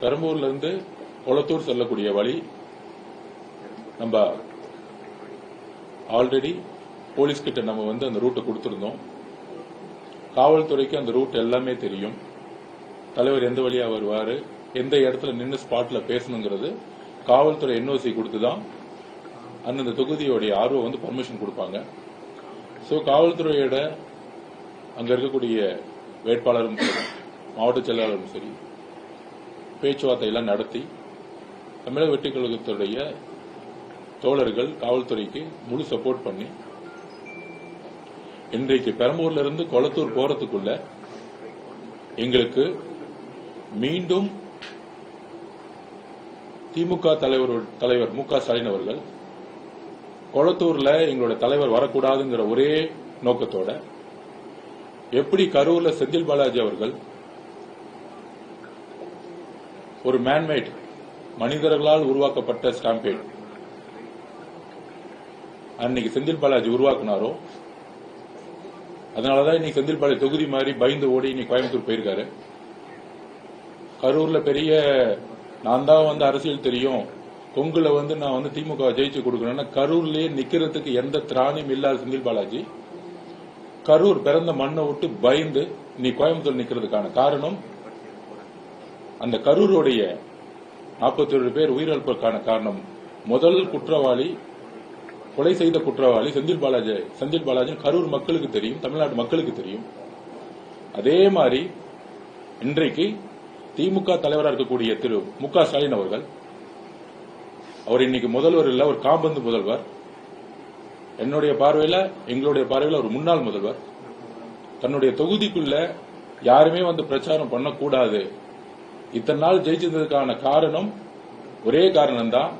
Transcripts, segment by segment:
பெரம்பூர்ல இருந்து கொளத்தூர் செல்லக்கூடிய வழி நம்ம ஆல்ரெடி போலீஸ் கிட்ட நம்ம அந்த ரூட்டை கொடுத்திருந்தோம். காவல்துறைக்கு அந்த ரூட் எல்லாமே தெரியும். தலைவர் எந்த வழியா வருவாரு, எந்த இடத்துல நின்று ஸ்பாட்ல பேசணுங்கிறது காவல்துறை என்ஓசி கொடுத்துதான் அந்தந்த தொகுதியோடைய ஆர்வம் பர்மிஷன் கொடுப்பாங்க. சோ காவல்துறையோட அங்க இருக்கக்கூடிய வேட்பாளரும் சரி, மாவட்ட செயலாளரும் சரி, பேச்சுவார்த்தை எல்லாம் நடத்தி தமிழக வெற்றி கழகத்துடைய தோழர்கள் காவல்துறைக்கு முழு சப்போர்ட் பண்ணி இன்றைக்கு பெரம்பூர்ல இருந்து கொளத்தூர் போறதுக்குள்ள மீண்டும் திமுக தலைவர் மு.க. ஸ்டாலின் அவர்கள் கொளத்தூர்ல எங்களோட தலைவர் வரக்கூடாதுங்கிற ஒரே நோக்கத்தோட எப்படி கரூர்ல செந்தில் பாலாஜி அவர்கள் ஒரு மேன்மேட் மனிதர்களால் உருவாக்கப்பட்ட ஸ்டாம்பேட் அன்னைக்கு செந்தில் பாலாஜி உருவாக்குனாரோ, அதனாலதான் இன்னைக்கு செந்தில் பாலாஜி தொகுதி மாதிரி பயந்து ஓடி இன்னைக்கு கோயம்புத்தூர் போயிருக்காரு. கரூர்ல பெரிய நான் தான் அரசியல் தெரியும், கொங்குல நான் திமுக ஜெயிச்சு கொடுக்கணும்னா கரூர்லயே நிக்கிறதுக்கு எந்த திராணியும் இல்லாத செந்தில் பாலாஜி கரூர் பிறந்த மண்ணை விட்டு பயந்து நீ கோயம்புத்தூர் நிக்கிறதுக்கான காரணம் அந்த கரூருடைய 47 பேர் உயிரிழப்புக்கான காரணம் முதல் குற்றவாளி, கொலை செய்த குற்றவாளி செந்தில் பாலாஜி கரூர் மக்களுக்கு தெரியும், தமிழ்நாட்டு மக்களுக்கு தெரியும். அதே மாதிரி இன்றைக்கு திமுக தலைவராக இருக்கக்கூடிய திரு மு.க. ஸ்டாலின் அவர்கள், அவர் இன்னைக்கு முதல்வர் இல்ல, ஒரு காம்பந்து முதல்வர். என்னுடைய பார்வையில, எங்களுடைய பார்வையில ஒரு முன்னாள் முதல்வர். தன்னுடைய தொகுதிக்குள்ள யாருமே பிரச்சாரம் பண்ணக்கூடாது, இத்தனை நாள் ஜெயிச்சதுக்கான காரணம் ஒரே காரணம் தான்,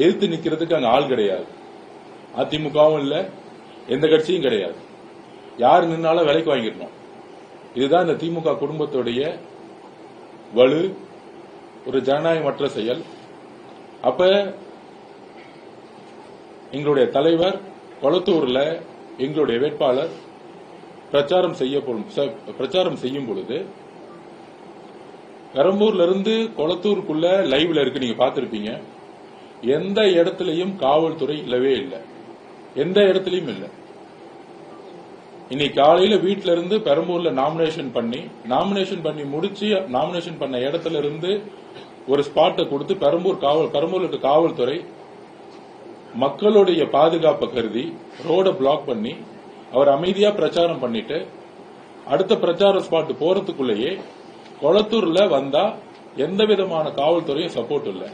எதிர்த்து நிக்கிறதுக்கு அங்க ஆள் கிடையாது. அதிமுகவும் இல்ல, எந்த கட்சியும் கிடையாது. யார் நின்னாலும் விலைக்கு வாங்கிடணும். இதுதான் இந்த திமுக குடும்பத்துடைய வலு, ஒரு ஜனநாயகமற்ற செயல். அப்ப எங்களுடைய தலைவர் கொளத்தூர்ல எங்களுடைய வேட்பாளர் பிரச்சாரம் செய்யும் பொழுது பெரம்பூர்ல இருந்து கொளத்தூருக்குள்ள லைவ்ல இருக்கு, நீங்க பாத்திருப்பீங்க. எந்த இடத்துலயும் காவல்துறை இல்லவே இல்லை, எந்த இடத்துலயும் இல்ல. இன்னைக்கு காலையில வீட்டுல இருந்து பெரம்பூர்ல நாமினேஷன் பண்ணி முடிச்சு நாமினேஷன் பண்ண இடத்துல இருந்து ஒரு ஸ்பாட்டை கொடுத்து பெரம்பூருக்கு காவல்துறை மக்களுடைய பாதுகாப்பை கருதி ரோட பிளாக் பண்ணி அவர் அமைதியா பிரச்சாரம் பண்ணிட்டு அடுத்த பிரச்சார ஸ்பாட் போறதுக்குள்ளேயே கொளத்தூர்ல வந்தா எந்த விதமான காவல்துறையும் சப்போர்ட் இல்லை.